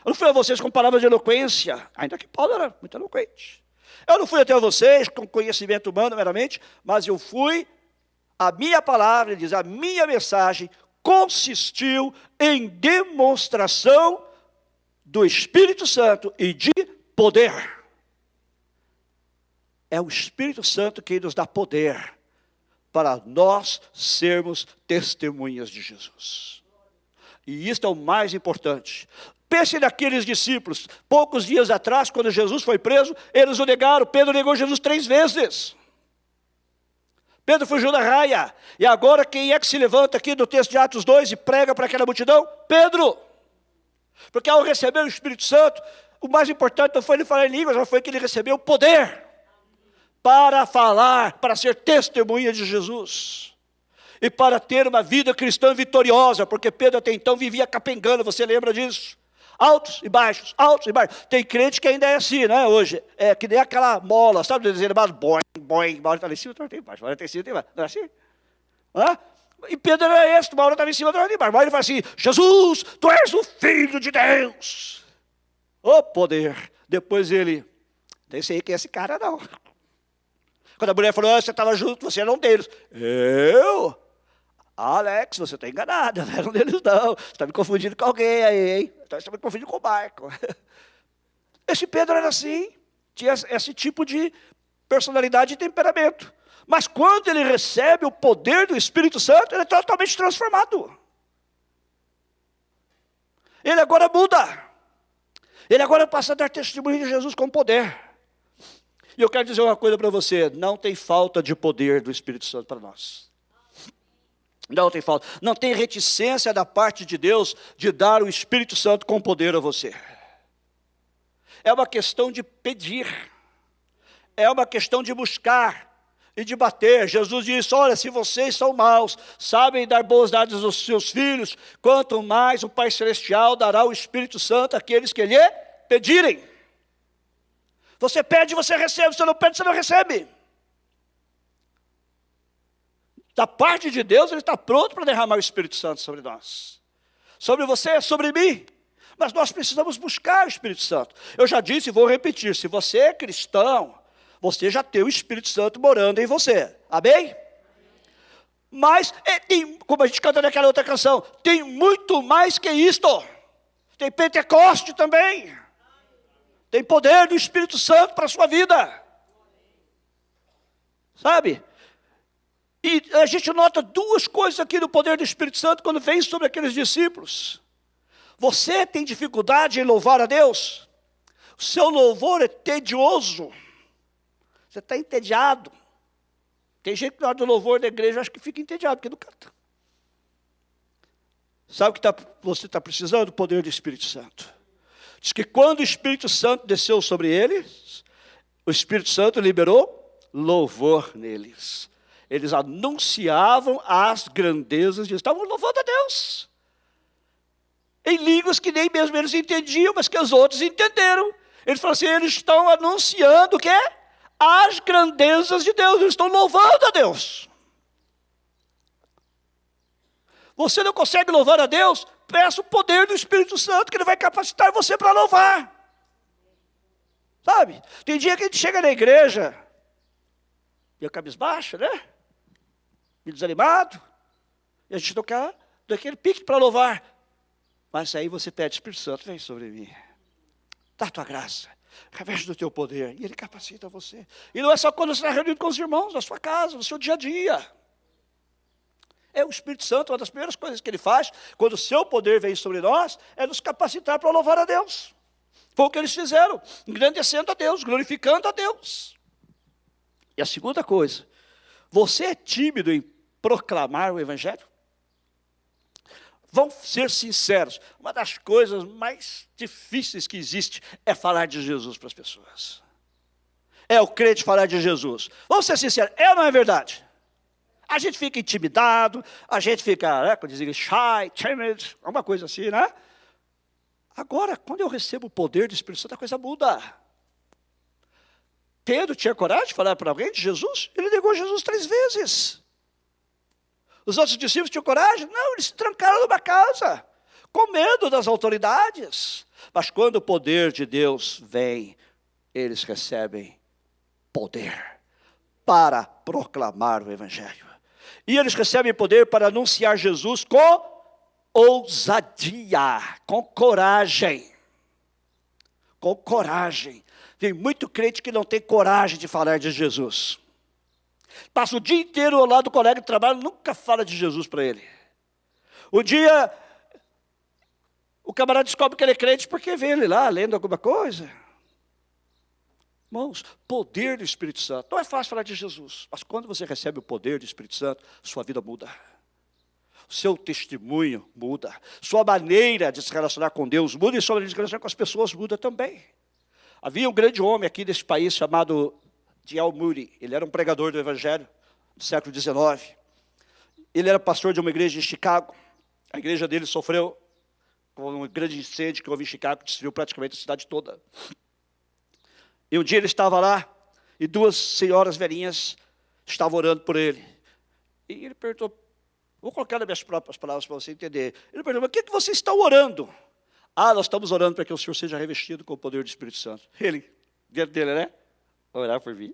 Eu não fui a vocês com palavras de eloquência, ainda que Paulo era muito eloquente. Eu não fui até vocês com conhecimento humano meramente, mas eu fui, a minha palavra, ele diz, a minha mensagem consistiu em demonstração do Espírito Santo e de poder. É o Espírito Santo que nos dá poder para nós sermos testemunhas de Jesus. E isso é o mais importante. Pense naqueles discípulos, poucos dias atrás, quando Jesus foi preso, eles o negaram. Pedro negou Jesus 3 vezes. Pedro fugiu da raia. E agora quem é que se levanta aqui do texto de Atos 2 e prega para aquela multidão? Pedro. Porque ao receber o Espírito Santo, o mais importante não foi ele falar em línguas, mas foi que ele recebeu o poder para falar, para ser testemunha de Jesus. E para ter uma vida cristã vitoriosa, porque Pedro até então vivia capengando, você lembra disso? Altos e baixos, altos e baixos. Tem crente que ainda é assim, né, hoje? É que nem aquela mola, sabe, desenho animado? Boing, boing, uma hora está lá em cima, outra hora está embaixo, uma hora está em cima, outra hora está embaixo. Não é assim? Hã? E Pedro era esse, uma hora estava em cima, outra hora embaixo. Mas ele fala assim: Jesus, tu és o Filho de Deus. O poder. Depois ele, nem sei quem é esse cara não. Quando a mulher falou, você estava junto, você era um deles. Eu? Alex, você está enganado, eu não era um deles não. Você está me confundindo com alguém aí, hein? Você está me confundindo com o Marco. Esse Pedro era assim, tinha esse tipo de personalidade e temperamento. Mas quando ele recebe o poder do Espírito Santo, ele é totalmente transformado. Ele agora muda. Ele agora passa a dar testemunho de Jesus com poder. E eu quero dizer uma coisa para você: não tem falta de poder do Espírito Santo para nós. Não tem falta. Não tem reticência da parte de Deus de dar o Espírito Santo com poder a você. É uma questão de pedir. É uma questão de buscar e de bater. Jesus disse: olha, se vocês são maus, sabem dar boas dádivas aos seus filhos, quanto mais o Pai Celestial dará o Espírito Santo àqueles que lhe pedirem. Você pede, você recebe. Você não pede, você não recebe. Da parte de Deus, Ele está pronto para derramar o Espírito Santo sobre nós. Sobre você, sobre mim. Mas nós precisamos buscar o Espírito Santo. Eu já disse e vou repetir: se você é cristão, você já tem o Espírito Santo morando em você. Amém? Mas, tem, como a gente canta naquela outra canção, tem muito mais que isto. Tem Pentecoste também. Tem poder do Espírito Santo para a sua vida. Sabe? E a gente nota duas coisas aqui no poder do Espírito Santo quando vem sobre aqueles discípulos. Você tem dificuldade em louvar a Deus? O seu louvor é tedioso. Você está entediado. Tem gente que na hora do louvor da igreja acha que fica entediado, porque não canta. Sabe o que você está precisando? Do poder do Espírito Santo. Diz que quando o Espírito Santo desceu sobre eles, o Espírito Santo liberou louvor neles. Eles anunciavam as grandezas de Deus. Estavam louvando a Deus. Em línguas que nem mesmo eles entendiam, mas que os outros entenderam. Eles falaram assim: eles estão anunciando o quê? As grandezas de Deus. Eles estão louvando a Deus. Você não consegue louvar a Deus? Peça o poder do Espírito Santo, que Ele vai capacitar você para louvar. Sabe? Tem dia que a gente chega na igreja, meio cabisbaixo, né? Meio desanimado. E a gente não quer daquele pique para louvar. Mas aí você pede: Espírito Santo, vem sobre mim. Dá a tua graça. Reveste do teu poder. E Ele capacita você. E não é só quando você está reunido com os irmãos, na sua casa, no seu dia a dia. É o Espírito Santo, uma das primeiras coisas que Ele faz, quando o seu poder vem sobre nós, é nos capacitar para louvar a Deus. Foi o que eles fizeram, engrandecendo a Deus, glorificando a Deus. E a segunda coisa: você é tímido em proclamar o Evangelho? Vamos ser sinceros, uma das coisas mais difíceis que existe é falar de Jesus para as pessoas. É o crente falar de Jesus. Vamos ser sinceros, é ou não é verdade? A gente fica intimidado, a gente fica, como dizem, shy, timid, alguma coisa assim, né? Agora, quando eu recebo o poder do Espírito Santo, a coisa muda. Pedro tinha coragem de falar para alguém de Jesus? Ele negou Jesus 3 vezes. Os outros discípulos tinham coragem? Não, eles se trancaram numa casa, com medo das autoridades. Mas quando o poder de Deus vem, eles recebem poder para proclamar o Evangelho. E eles recebem poder para anunciar Jesus com ousadia, com coragem. Com coragem. Tem muito crente que não tem coragem de falar de Jesus. Passa o dia inteiro ao lado do colega de trabalho, nunca fala de Jesus para ele. Um dia, o camarada descobre que ele é crente porque vê ele lá lendo alguma coisa. Irmãos, poder do Espírito Santo. Não é fácil falar de Jesus, mas quando você recebe o poder do Espírito Santo, sua vida muda. O seu testemunho muda. Sua maneira de se relacionar com Deus muda e sua maneira de se relacionar com as pessoas muda também. Havia um grande homem aqui desse país chamado D.L. Moody. Ele era um pregador do Evangelho do século XIX. Ele era pastor de uma igreja em Chicago. A igreja dele sofreu com um grande incêndio que houve em Chicago, que destruiu praticamente a cidade toda. E um dia ele estava lá, e 2 senhoras velhinhas estavam orando por ele. E ele perguntou, vou colocar nas minhas próprias palavras para você entender. Ele perguntou, mas o que vocês estão orando? Ah, nós estamos orando para que o Senhor seja revestido com o poder do Espírito Santo. Ele, dentro dele, né? Orar por mim.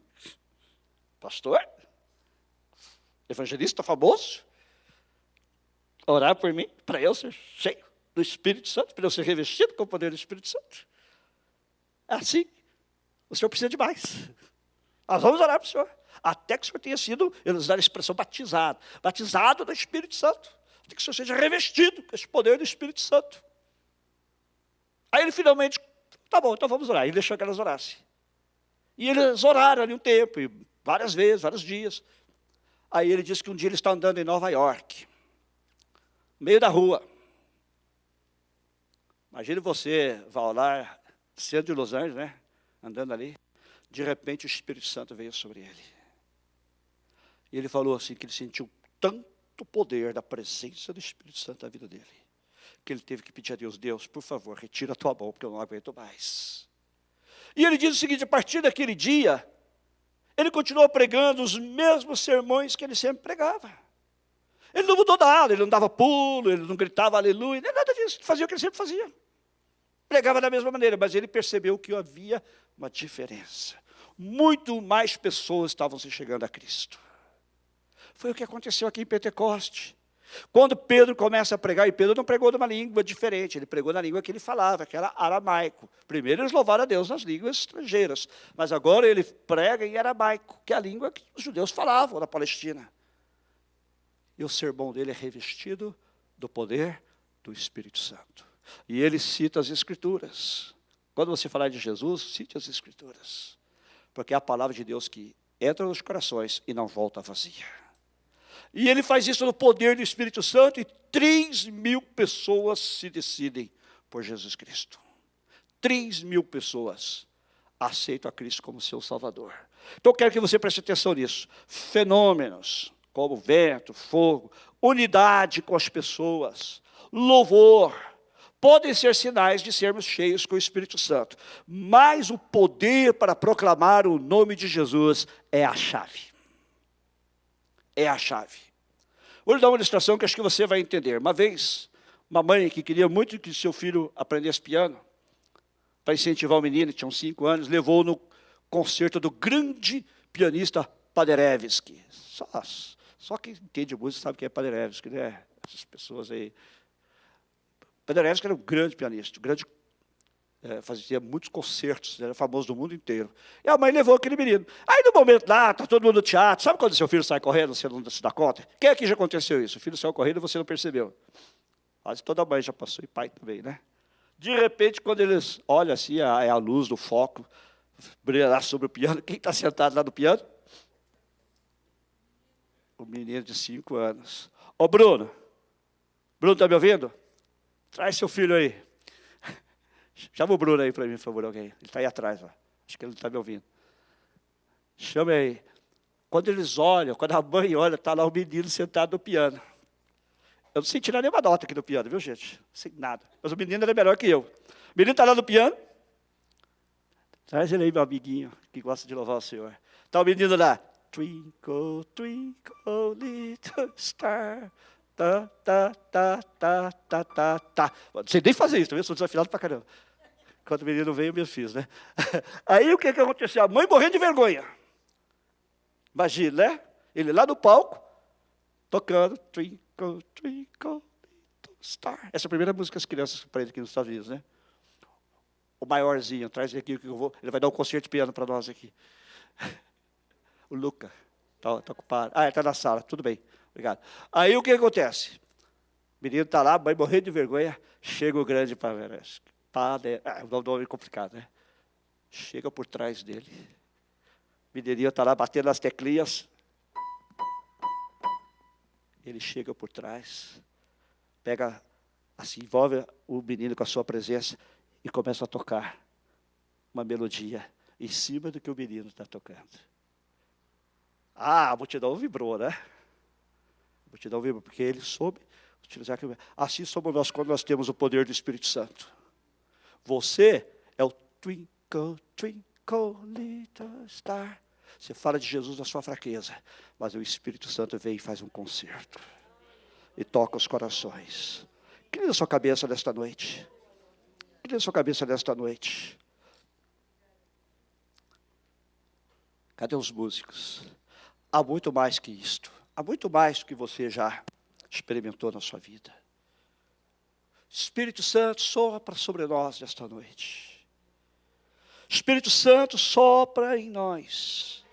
Pastor? Evangelista famoso? Orar por mim, para eu ser cheio do Espírito Santo, para eu ser revestido com o poder do Espírito Santo. É assim. O Senhor precisa de mais. Nós vamos orar para o Senhor. Até que o Senhor tenha sido, eles usaram a expressão batizado. Batizado do Espírito Santo. Até que o Senhor seja revestido com esse poder do Espírito Santo. Aí ele finalmente, tá bom, então vamos orar. Ele deixou que elas orassem. E eles oraram ali um tempo, e várias vezes, vários dias. Aí ele disse que um dia ele está andando em Nova York, no meio da rua. Imagine você, vai lá, centro de Los Angeles, né? Andando ali. De repente o Espírito Santo veio sobre ele. E ele falou assim, que ele sentiu tanto poder da presença do Espírito Santo na vida dele, que ele teve que pedir a Deus, Deus, por favor, retira a tua mão, porque eu não aguento mais. E ele diz o seguinte, a partir daquele dia, ele continuou pregando os mesmos sermões que ele sempre pregava. Ele não mudou nada, ele não dava pulo, ele não gritava aleluia, nem nada disso, ele fazia o que ele sempre fazia. Pregava da mesma maneira, mas ele percebeu que havia uma diferença. Muito mais pessoas estavam se chegando a Cristo. Foi o que aconteceu aqui em Pentecoste. Quando Pedro começa a pregar, e Pedro não pregou numa língua diferente, ele pregou na língua que ele falava, que era aramaico. Primeiro eles louvaram a Deus nas línguas estrangeiras, mas agora ele prega em aramaico, que é a língua que os judeus falavam na Palestina. E o sermão dele é revestido do poder do Espírito Santo. E ele cita as Escrituras. Quando você falar de Jesus, cite as Escrituras. Porque é a palavra de Deus que entra nos corações e não volta vazia. E ele faz isso no poder do Espírito Santo e 3.000 pessoas se decidem por Jesus Cristo. 3.000 pessoas aceitam a Cristo como seu Salvador. Então eu quero que você preste atenção nisso. Fenômenos como vento, fogo, unidade com as pessoas, louvor, podem ser sinais de sermos cheios com o Espírito Santo. Mas o poder para proclamar o nome de Jesus é a chave. É a chave. Vou lhe dar uma ilustração que acho que você vai entender. Uma vez, uma mãe que queria muito que seu filho aprendesse piano, para incentivar o menino, que tinha uns 5 anos, levou no concerto do grande pianista Paderewski. Só quem entende música sabe quem é Paderewski, né? Essas pessoas aí. Paderewski era um grande pianista, fazia muitos concertos, era famoso do mundo inteiro. E a mãe levou aquele menino. Aí, no momento lá, está todo mundo no teatro. Sabe quando seu filho sai correndo, você não se dá conta? Quem aqui já aconteceu isso? O filho saiu correndo e você não percebeu. Quase toda mãe já passou, e pai também, né? De repente, quando eles olham assim, a luz do foco brilha lá sobre o piano. Quem está sentado lá no piano? O menino de 5 anos. Ô Bruno. Bruno, está me ouvindo? Traz seu filho aí. Chama o Bruno aí para mim, por favor, alguém. Ele está aí atrás, ó. Acho que ele não está me ouvindo. Chama aí. Quando eles olham, quando a mãe olha, está lá o menino sentado no piano. Eu não sei tirar nenhuma nota aqui no piano, viu, gente? Não sei nada. Mas o menino era melhor que eu. O menino está lá no piano. Traz ele aí, meu amiguinho, que gosta de louvar o Senhor. Está o menino lá. Twinkle, twinkle, little star. Tá, tá, tá, tá, tá, tá, tá. Não sei nem fazer isso, tá vendo? Sou desafinado pra caramba. Quando o menino veio, eu me fiz, né? Aí o que aconteceu? A mãe morrendo de vergonha. Imagina, né? Ele lá no palco, tocando Twinkle, Twinkle, Little Star. Essa é a primeira música que as crianças aprendem aqui nos Estados Unidos, né? O maiorzinho, traz aqui que eu vou. Ele vai dar um concerto de piano para nós aqui. O Luca. Tá ocupado. Ah, ele está na sala, tudo bem. Obrigado. Aí o que acontece? O menino está lá, a mãe morrendo de vergonha, chega o grande Paveresco. O nome é complicado, né? Chega por trás dele. O menininho está lá batendo nas teclinhas. Ele chega por trás, pega, assim, envolve o menino com a sua presença e começa a tocar uma melodia em cima do que o menino está tocando. Ah, a multidão vibrou, né? A multidão vibrou, porque ele soube utilizar aquilo. Assim somos nós quando nós temos o poder do Espírito Santo. Você é o twinkle, twinkle, little star. Você fala de Jesus na sua fraqueza, mas o Espírito Santo vem e faz um concerto. E toca os corações. Inclina a sua cabeça nesta noite. Inclina a sua cabeça nesta noite. Cadê os músicos? Há muito mais que isto. Há muito mais do que você já experimentou na sua vida. Espírito Santo sopra sobre nós nesta noite. Espírito Santo sopra em nós.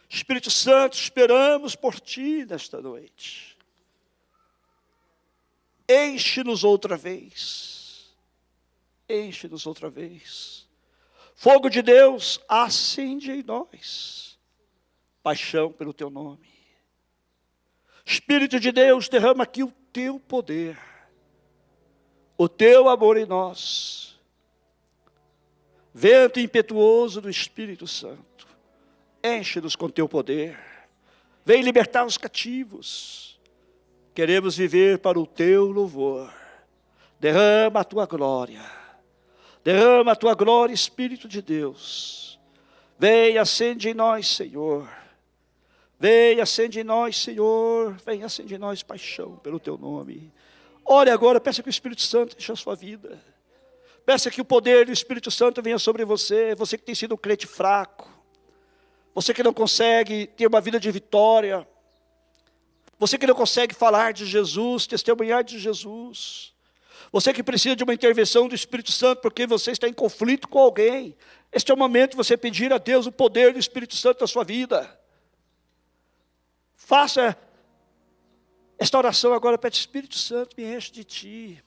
Espírito Santo, esperamos por Ti nesta noite. Enche-nos outra vez. Enche-nos outra vez. Fogo de Deus, acende em nós. Paixão pelo Teu nome. Espírito de Deus, derrama aqui o Teu poder. O Teu amor em nós. Vento impetuoso do Espírito Santo. Enche-nos com Teu poder. Vem libertar os cativos. Queremos viver para o Teu louvor. Derrama a Tua glória. Derrama a Tua glória, Espírito de Deus. Vem, acende em nós, Senhor. Vem, acende em nós, Senhor. Vem, acende em nós paixão pelo Teu nome. Ore agora, peça que o Espírito Santo encha a sua vida. Peça que o poder do Espírito Santo venha sobre você. Você que tem sido um crente fraco. Você que não consegue ter uma vida de vitória. Você que não consegue falar de Jesus, testemunhar de Jesus. Você que precisa de uma intervenção do Espírito Santo porque você está em conflito com alguém. Este é o momento de você pedir a Deus o poder do Espírito Santo na sua vida. Faça esta oração agora, pede Espírito Santo, me enche de Ti.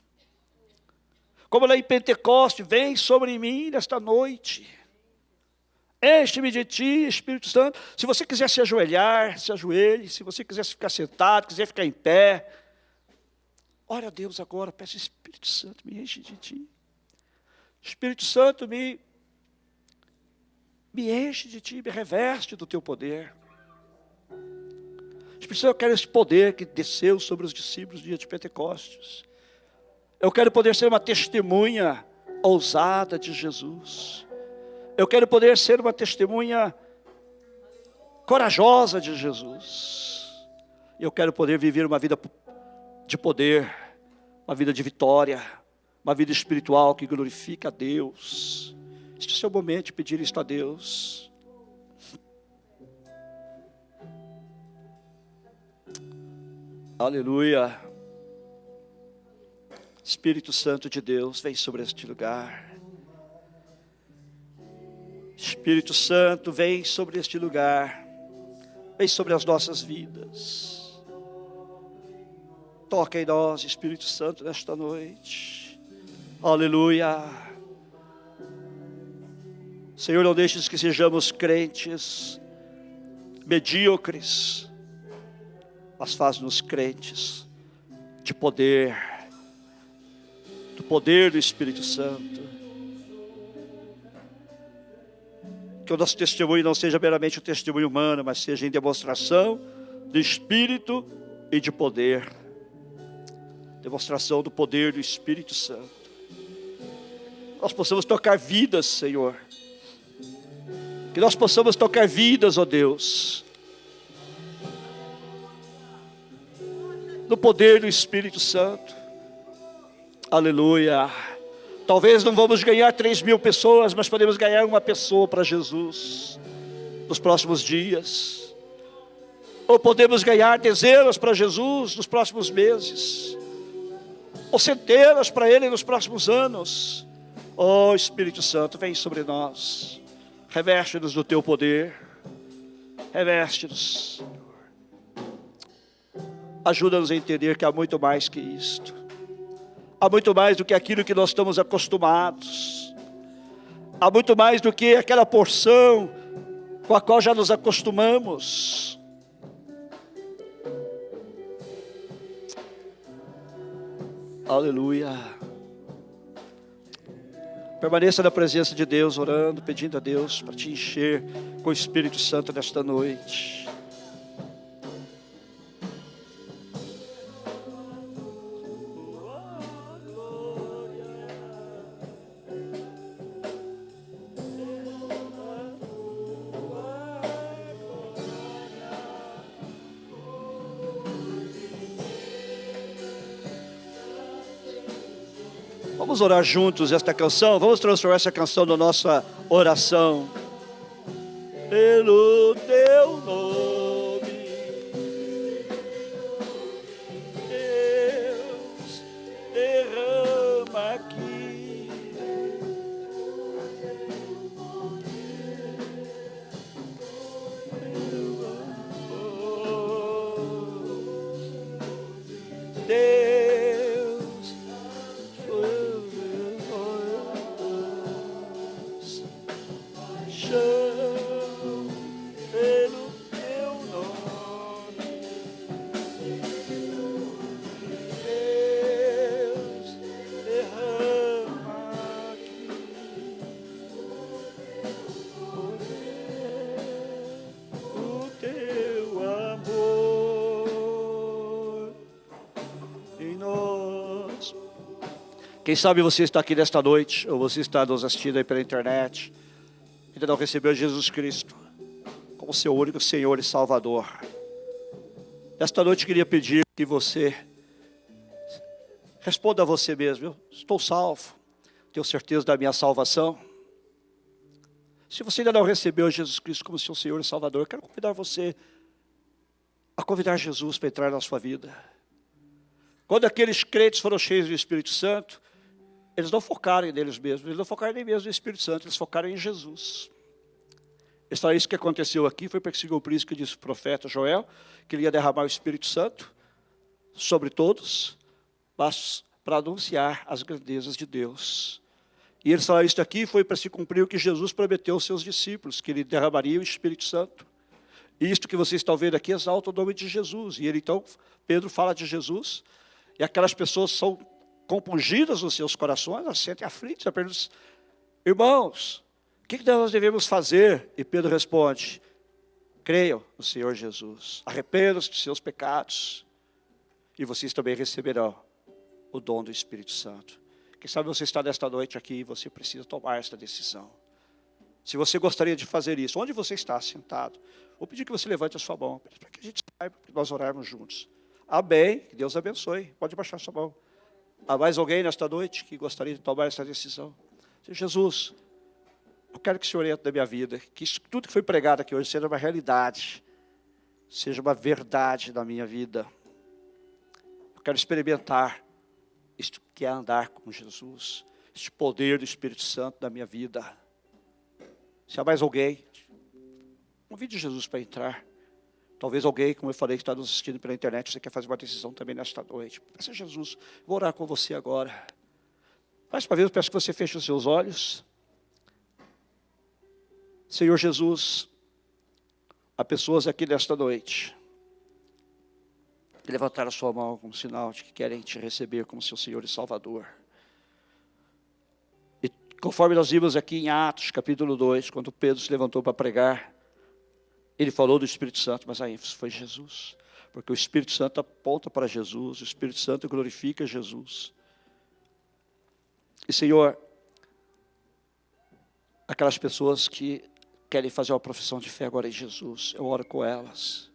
Como lá em Pentecoste, vem sobre mim nesta noite. Enche-me de Ti, Espírito Santo. Se você quiser se ajoelhar, se ajoelhe. Se você quiser ficar sentado, quiser ficar em pé. Ore a Deus agora, peça Espírito Santo, me enche de Ti. Espírito Santo, me enche de Ti, me reveste do Teu poder. Espírito Santo, eu quero esse poder que desceu sobre os discípulos no dia de Pentecostes. Eu quero poder ser uma testemunha ousada de Jesus. Eu quero poder ser uma testemunha corajosa de Jesus. Eu quero poder viver uma vida de poder, uma vida de vitória, uma vida espiritual que glorifica a Deus. Este é o seu momento de pedir isto a Deus. Aleluia. Espírito Santo de Deus, vem sobre este lugar. Espírito Santo, vem sobre este lugar. Vem sobre as nossas vidas. Toca em nós, Espírito Santo, nesta noite. Aleluia. Senhor, não deixes que sejamos crentes medíocres, mas faz-nos crentes de poder, do poder do Espírito Santo. Que o nosso testemunho não seja meramente um testemunho humano, mas seja em demonstração do Espírito e de poder. Demonstração do poder do Espírito Santo. Nós possamos tocar vidas, Senhor. Que nós possamos tocar vidas, ó Deus. No poder do Espírito Santo. Aleluia. Talvez não vamos ganhar 3.000 pessoas, mas podemos ganhar uma pessoa para Jesus nos próximos dias. Ou podemos ganhar dezenas para Jesus nos próximos meses. Ou centenas para Ele nos próximos anos. Ó Espírito Santo, vem sobre nós. Reveste-nos do Teu poder. Reveste-nos, Senhor. Ajuda-nos a entender que há muito mais que isto. Há muito mais do que aquilo que nós estamos acostumados. Há muito mais do que aquela porção com a qual já nos acostumamos. Aleluia. Permaneça na presença de Deus, orando, pedindo a Deus para te encher com o Espírito Santo nesta noite. Vamos orar juntos esta canção. Vamos transformar essa canção na nossa oração. Pelo Teu nome, Deus, derrama aqui Deus, chamo pelo Teu nome, Deus, derrama aqui o Teu amor em nós. Quem sabe você está aqui nesta noite, ou você está nos assistindo aí pela internet, ainda não recebeu Jesus Cristo como seu único Senhor e Salvador. Esta noite eu queria pedir que você responda a você mesmo: eu estou salvo, tenho certeza da minha salvação. Se você ainda não recebeu Jesus Cristo como seu Senhor e Salvador, eu quero convidar você a convidar Jesus para entrar na sua vida. Quando aqueles crentes foram cheios do Espírito Santo, eles não focaram neles mesmos, eles não focaram nem mesmo no Espírito Santo, eles focaram em Jesus. Isso que aconteceu aqui foi porque por isso que disse o profeta Joel, que ele ia derramar o Espírito Santo sobre todos, mas para anunciar as grandezas de Deus. E eles falaram isso aqui foi para se cumprir o que Jesus prometeu aos seus discípulos, que ele derramaria o Espírito Santo. E isto que vocês estão vendo aqui exalta o nome de Jesus. E ele então, Pedro fala de Jesus, e aquelas pessoas são compungidas nos seus corações, elas se sentem aflitas, perguntam: irmãos, o que nós devemos fazer? E Pedro responde: creiam no Senhor Jesus, arrependam-se de seus pecados, e vocês também receberão o dom do Espírito Santo. Quem sabe você está nesta noite aqui e você precisa tomar esta decisão. Se você gostaria de fazer isso, onde você está sentado, vou pedir que você levante a sua mão, para que a gente saiba, que nós orarmos juntos. Amém, que Deus abençoe. Pode baixar a sua mão. Há mais alguém nesta noite que gostaria de tomar essa decisão? Senhor Jesus, eu quero que o Senhor entre na minha vida, que isso, tudo que foi pregado aqui hoje seja uma realidade, seja uma verdade na minha vida. Eu quero experimentar isto que é andar com Jesus, este poder do Espírito Santo na minha vida. Se há mais alguém, convide Jesus para entrar. Talvez alguém, como eu falei, que está nos assistindo pela internet, você quer fazer uma decisão também nesta noite. Peça a Jesus, vou orar com você agora. Mais uma vez, eu peço que você feche os seus olhos. Senhor Jesus, há pessoas aqui nesta noite levantar a sua mão como sinal de que querem te receber como seu Senhor e Salvador. E conforme nós vimos aqui em Atos, capítulo 2, quando Pedro se levantou para pregar, ele falou do Espírito Santo, mas a ênfase foi Jesus. Porque o Espírito Santo aponta para Jesus, o Espírito Santo glorifica Jesus. E, Senhor, aquelas pessoas que querem fazer uma profissão de fé agora em Jesus, eu oro com elas.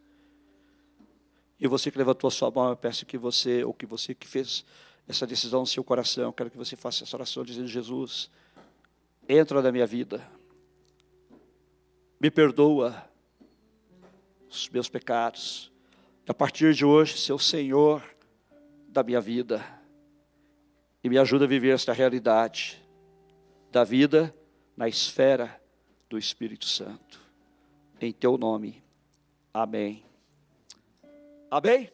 E você que levantou a sua mão, eu peço que você, ou que você que fez essa decisão no seu coração, eu quero que você faça essa oração dizendo: Jesus, entra na minha vida, me perdoa os meus pecados, e a partir de hoje, ser o Senhor da minha vida, e me ajuda a viver esta realidade da vida na esfera do Espírito Santo. Em teu nome, amém. Amém?